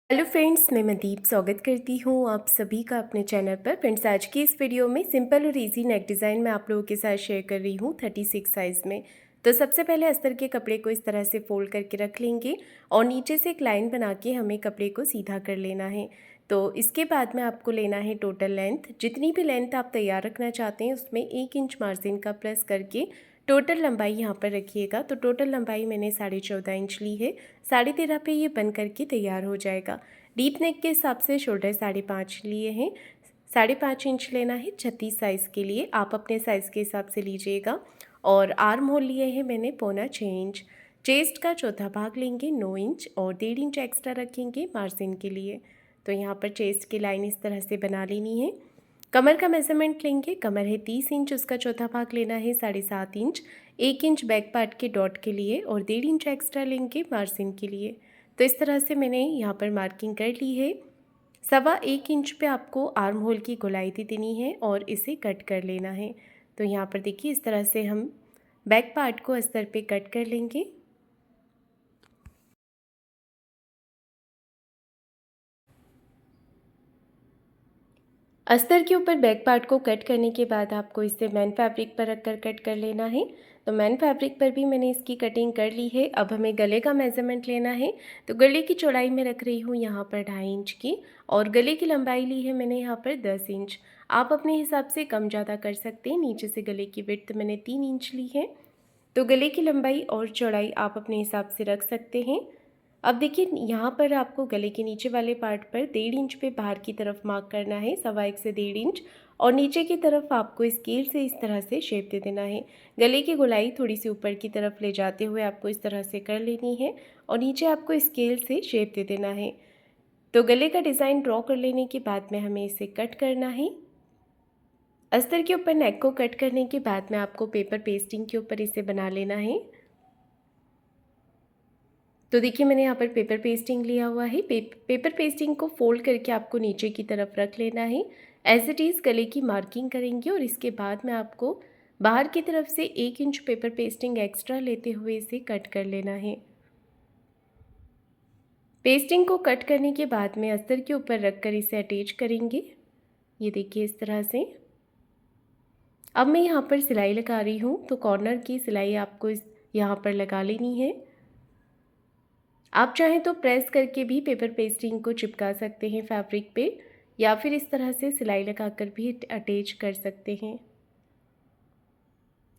Hello friends, मैं मनदीप स्वागत करती हूँ आप सभी का अपने चैनल पर। फ्रेंड्स, आज की इस वीडियो में सिंपल और इजी नेक डिज़ाइन मैं आप लोगों के साथ शेयर कर रही हूँ 36 साइज़ में। तो सबसे पहले अस्तर के कपड़े को इस तरह से फोल्ड करके रख लेंगे और नीचे से एक लाइन बना के हमें कपड़े को सीधा कर लेना है। तो इसके बाद में आपको लेना है टोटल लेंथ। जितनी भी लेंथ आप तैयार रखना चाहते हैं उसमें 1 इंच मार्जिन का प्लस करके टोटल लंबाई यहाँ पर रखिएगा। तो टोटल लंबाई मैंने 14.5 इंच ली है। 13.5 पे ये बन करके तैयार हो जाएगा। डीप नेक के हिसाब से शोल्डर 5.5 लिए हैं। 5.5 इंच लेना है 36 साइज़ के लिए। आप अपने साइज़ के हिसाब से लीजिएगा। और आर्म होल लिए हैं मैंने 5.25 इंच। चेस्ट का चौथा भाग लेंगे 9 इंच और 1.5 इंच एक्स्ट्रा रखेंगे मार्जिन के लिए। तो यहाँ पर चेस्ट की लाइन इस तरह से बना लेनी है। कमर का मेज़रमेंट लेंगे। कमर है 30 इंच, उसका चौथा भाग लेना है 7.5 इंच। 1 इंच बैक पार्ट के डॉट के लिए और 1.5 इंच एक्स्ट्रा लेंगे मार्जिन के लिए। तो इस तरह से मैंने यहाँ पर मार्किंग कर ली है। 1.25 इंच पे आपको आर्म होल की गोलाई देनी है और इसे कट कर लेना है। तो यहाँ पर देखिए इस तरह से हम बैक पार्ट को अस्तर पे कट कर लेंगे। अस्तर के ऊपर बैक पार्ट को कट करने के बाद आपको इसे मैन फैब्रिक पर रखकर कट कर लेना है। तो मैन फैब्रिक पर भी मैंने इसकी कटिंग कर ली है। अब हमें गले का मेज़रमेंट लेना है। तो गले की चौड़ाई मैं रख रही हूँ यहाँ पर 2.5 इंच की और गले की लंबाई ली है मैंने यहाँ पर 10 इंच। आप अपने हिसाब से कम ज़्यादा कर सकते हैं। नीचे से गले की विड्थ मैंने 3 इंच ली है। तो गले की लंबाई और चौड़ाई आप अपने हिसाब से रख सकते हैं। अब देखिए यहाँ पर आपको गले के नीचे वाले पार्ट पर 1.5 इंच पे बाहर की तरफ मार्क करना है, 1.25 से 1.5 इंच। और नीचे की तरफ आपको स्केल से इस तरह से शेप दे देना है। गले की गोलाई थोड़ी सी ऊपर की तरफ ले जाते हुए आपको इस तरह से कर लेनी है और नीचे आपको स्केल से शेप दे देना है। तो गले का डिज़ाइन ड्रॉ कर लेने के बाद में हमें इसे कट करना है। अस्तर के ऊपर नेक को कट करने के बाद में आपको पेपर पेस्टिंग के ऊपर इसे बना लेना है। तो देखिए मैंने यहाँ पर पेपर पेस्टिंग लिया हुआ है। पेपर पेस्टिंग को फोल्ड करके आपको नीचे की तरफ रख लेना है। एज इट इज़ गले की मार्किंग करेंगे और इसके बाद में आपको बाहर की तरफ से 1 इंच पेपर पेस्टिंग एक्स्ट्रा लेते हुए इसे कट कर लेना है। पेस्टिंग को कट करने के बाद में अस्तर के ऊपर रखकर इसे अटैच करेंगे। ये देखिए इस तरह से। अब मैं यहाँ पर सिलाई लगा रही हूँ। तो कॉर्नर की सिलाई आपको यहाँ पर लगा लेनी है। आप चाहें तो प्रेस करके भी पेपर पेस्टिंग को चिपका सकते हैं फैब्रिक पे, या फिर इस तरह से सिलाई लगाकर भी अटैच कर सकते हैं।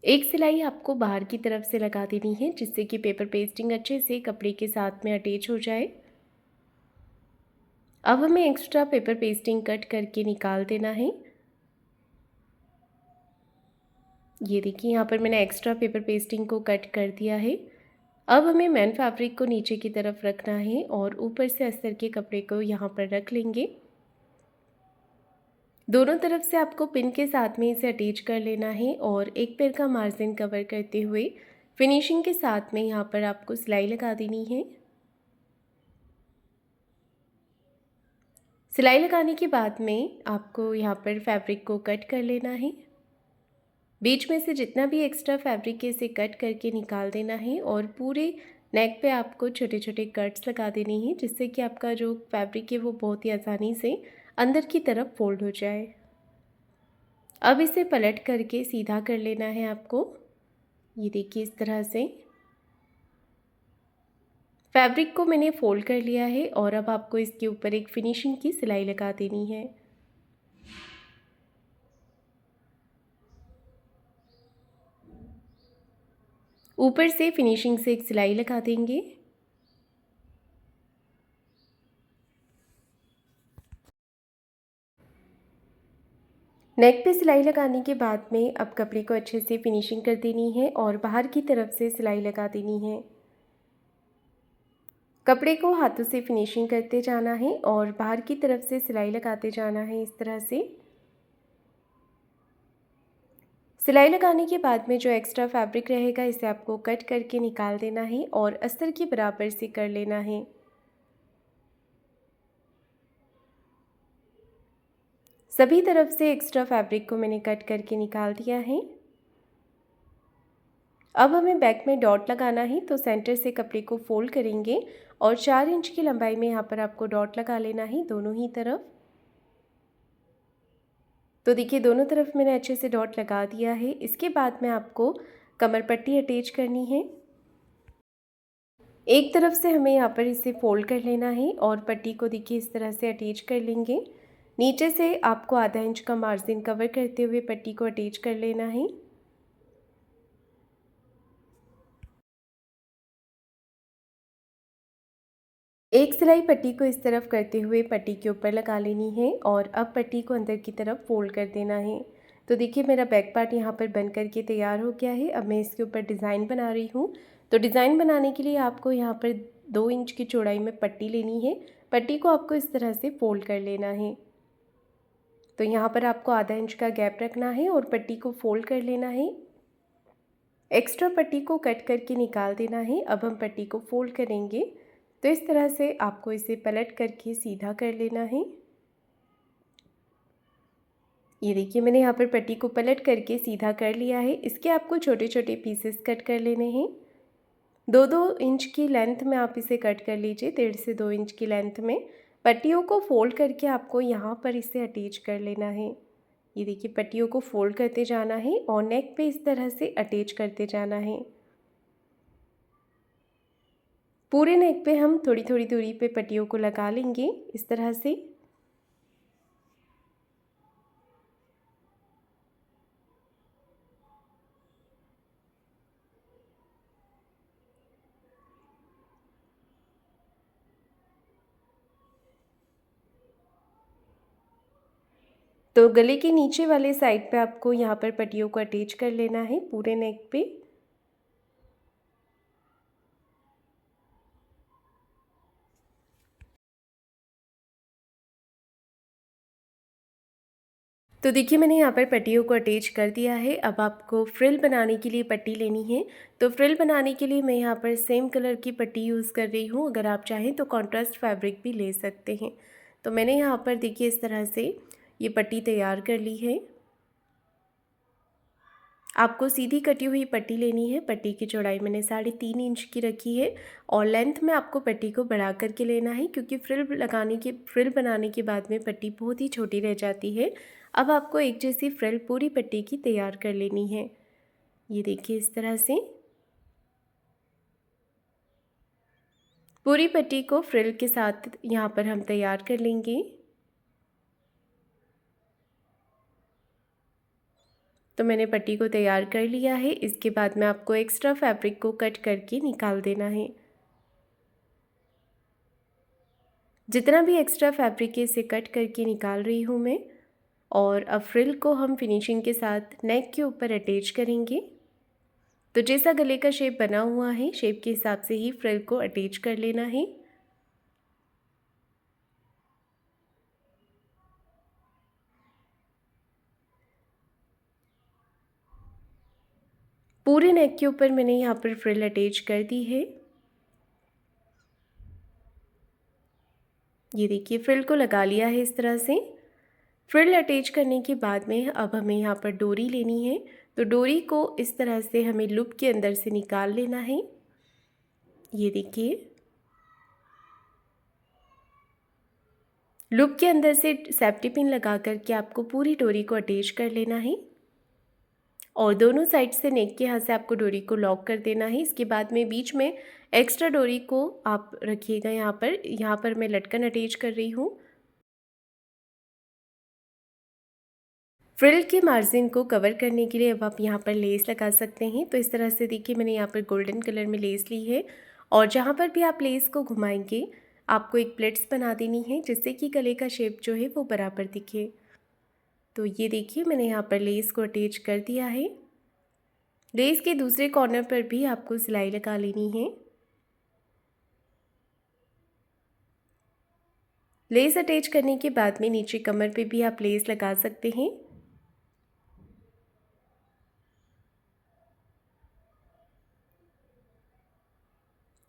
एक सिलाई आपको बाहर की तरफ से लगा देनी है जिससे कि पेपर पेस्टिंग अच्छे से कपड़े के साथ में अटैच हो जाए। अब हमें एक्स्ट्रा पेपर पेस्टिंग कट करके निकाल देना है। ये देखिए यहाँ पर मैंने एक्स्ट्रा पेपर पेस्टिंग को कट कर दिया है। अब हमें मैन फैब्रिक को नीचे की तरफ रखना है और ऊपर से अस्तर के कपड़े को यहाँ पर रख लेंगे। दोनों तरफ से आपको पिन के साथ में इसे अटैच कर लेना है और एक पैर का मार्जिन कवर करते हुए फिनिशिंग के साथ में यहाँ पर आपको सिलाई लगा देनी है। सिलाई लगाने के बाद में आपको यहाँ पर फैब्रिक को कट कर लेना है। बीच में से जितना भी एक्स्ट्रा फैब्रिक है इसे कट करके निकाल देना है और पूरे नेक पे आपको छोटे छोटे कट्स लगा देनी है जिससे कि आपका जो फैब्रिक है वो बहुत ही आसानी से अंदर की तरफ फोल्ड हो जाए। अब इसे पलट करके सीधा कर लेना है आपको। ये देखिए इस तरह से फैब्रिक को मैंने फोल्ड कर लिया है और अब आपको इसके ऊपर एक फिनिशिंग की सिलाई लगा देनी है। ऊपर से फिनिशिंग से एक सिलाई लगा देंगे। नेक पे सिलाई लगाने के बाद में अब कपड़े को अच्छे से फिनिशिंग कर देनी है और बाहर की तरफ से सिलाई लगा देनी है। कपड़े को हाथों से फिनिशिंग करते जाना है और बाहर की तरफ से सिलाई लगाते जाना है इस तरह से। सिलाई लगाने के बाद में जो एक्स्ट्रा फैब्रिक रहेगा इसे आपको कट करके निकाल देना है और अस्तर के बराबर से कर लेना है। सभी तरफ से एक्स्ट्रा फैब्रिक को मैंने कट करके निकाल दिया है। अब हमें बैक में डॉट लगाना है, तो सेंटर से कपड़े को फोल्ड करेंगे और 4 इंच की लंबाई में यहाँ पर आपको डॉट लगा लेना है दोनों ही तरफ। तो देखिए दोनों तरफ मैंने अच्छे से डॉट लगा दिया है। इसके बाद में आपको कमर पट्टी अटैच करनी है। एक तरफ से हमें यहाँ पर इसे फोल्ड कर लेना है और पट्टी को देखिए इस तरह से अटैच कर लेंगे। नीचे से आपको आधा इंच का मार्जिन कवर करते हुए पट्टी को अटैच कर लेना है। एक सिलाई पट्टी को इस तरफ करते हुए पट्टी के ऊपर लगा लेनी है और अब पट्टी को अंदर की तरफ फोल्ड कर देना है। तो देखिए मेरा बैक पार्ट यहाँ पर बन करके तैयार हो गया है। अब मैं इसके ऊपर डिज़ाइन बना रही हूँ। तो डिज़ाइन बनाने के लिए आपको यहाँ पर 2 इंच की चौड़ाई में पट्टी लेनी है। पट्टी को आपको इस तरह से फोल्ड कर लेना है। तो यहाँ पर आपको आधा इंच का गैप रखना है और पट्टी को फोल्ड कर लेना है। एक्स्ट्रा पट्टी को कट करके निकाल देना है। अब हम पट्टी को फोल्ड करेंगे, तो इस तरह से आपको इसे पलट करके सीधा कर लेना है। ये देखिए मैंने यहाँ पर पट्टी को पलट करके सीधा कर लिया है। इसके आपको छोटे छोटे पीसेस कट कर लेने हैं। 2-2 इंच की लेंथ में आप इसे कट कर लीजिए, 1.5 से 2 इंच की लेंथ में। पट्टियों को फोल्ड करके आपको यहाँ पर इसे अटैच कर लेना है। ये देखिए पट्टियों को फोल्ड करते जाना है और नेक पे इस तरह से अटैच करते जाना है। पूरे नेक पे हम थोड़ी थोड़ी दूरी पे पट्टियों को लगा लेंगे इस तरह से। तो गले के नीचे वाले साइड पे आपको यहाँ पर पट्टियों को अटैच कर लेना है पूरे नेक पे। तो देखिए मैंने यहाँ पर पट्टियों को अटैच कर दिया है। अब आपको फ्रिल बनाने के लिए पट्टी लेनी है। तो फ्रिल बनाने के लिए मैं यहाँ पर सेम कलर की पट्टी यूज़ कर रही हूँ। अगर आप चाहें तो कॉन्ट्रास्ट फैब्रिक भी ले सकते हैं। तो मैंने यहाँ पर देखिए इस तरह से ये पट्टी तैयार कर ली है। आपको सीधी कटी हुई पट्टी लेनी है। पट्टी की चौड़ाई मैंने 3.5 इंच की रखी है और लेंथ में आपको पट्टी को बढ़ा करके लेना है, क्योंकि फ्रिल बनाने के बाद में पट्टी बहुत ही छोटी रह जाती है। अब आपको एक जैसी फ्रिल पूरी पट्टी की तैयार कर लेनी है। ये देखिए इस तरह से पूरी पट्टी को फ्रिल के साथ यहाँ पर हम तैयार कर लेंगे। तो मैंने पट्टी को तैयार कर लिया है। इसके बाद में आपको एक्स्ट्रा फैब्रिक को कट करके निकाल देना है। जितना भी एक्स्ट्रा फैब्रिक है इसे कट करके निकाल रही हूँ मैं। और अब फ्रिल को हम फिनिशिंग के साथ नेक के ऊपर अटैच करेंगे। तो जैसा गले का शेप बना हुआ है, शेप के हिसाब से ही फ्रिल को अटैच कर लेना है। पूरे नेक के ऊपर मैंने यहाँ पर फ्रिल अटैच कर दी है। ये देखिए फ्रिल को लगा लिया है इस तरह से। फ्रिल अटैच करने के बाद में अब हमें यहाँ पर डोरी लेनी है। तो डोरी को इस तरह से हमें लूप के अंदर से निकाल लेना है। ये देखिए लूप के अंदर से सेफ्टी पिन लगा करके आपको पूरी डोरी को अटैच कर लेना है और दोनों साइड से नेक के यहाँ से आपको डोरी को लॉक कर देना है। इसके बाद में बीच में एक्स्ट्रा डोरी को आप रखिएगा। यहाँ पर मैं लटकन अटैच कर रही हूँ। फ्रिल के मार्जिन को कवर करने के लिए अब आप यहाँ पर लेस लगा सकते हैं। तो इस तरह से देखिए मैंने यहाँ पर गोल्डन कलर में लेस ली है और जहाँ पर भी आप लेस को घुमाएंगे आपको एक प्लेट्स बना देनी है, जिससे कि गले का शेप जो है वो बराबर दिखे। तो ये देखिए मैंने यहाँ पर लेस को अटैच कर दिया है। लेस के दूसरे कॉर्नर पर भी आपको सिलाई लगा लेनी है। लेस अटैच करने के बाद में नीचे कमर पे भी आप लेस लगा सकते हैं।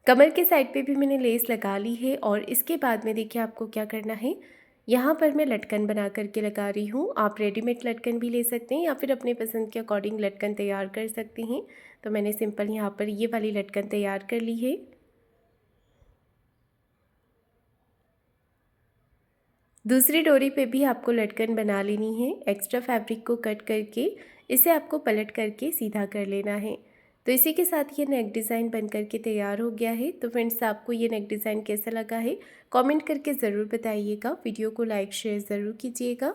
कमर के साइड पे भी मैंने लेस लगा ली है और इसके बाद में देखिए आपको क्या करना है, यहाँ पर मैं लटकन बना करके लगा रही हूँ। आप रेडीमेड लटकन भी ले सकते हैं या फिर अपने पसंद के अकॉर्डिंग लटकन तैयार कर सकते हैं। तो मैंने सिंपल यहाँ पर ये वाली लटकन तैयार कर ली है। दूसरी डोरी पे भी आपको लटकन बना लेनी है। एक्स्ट्रा फैब्रिक को कट करके इसे आपको पलट करके सीधा कर लेना है। तो इसी के साथ ये नेक डिज़ाइन बन करके तैयार हो गया है। तो फ्रेंड्स, आपको ये नेक डिज़ाइन कैसा लगा है कमेंट करके ज़रूर बताइएगा। वीडियो को लाइक शेयर ज़रूर कीजिएगा।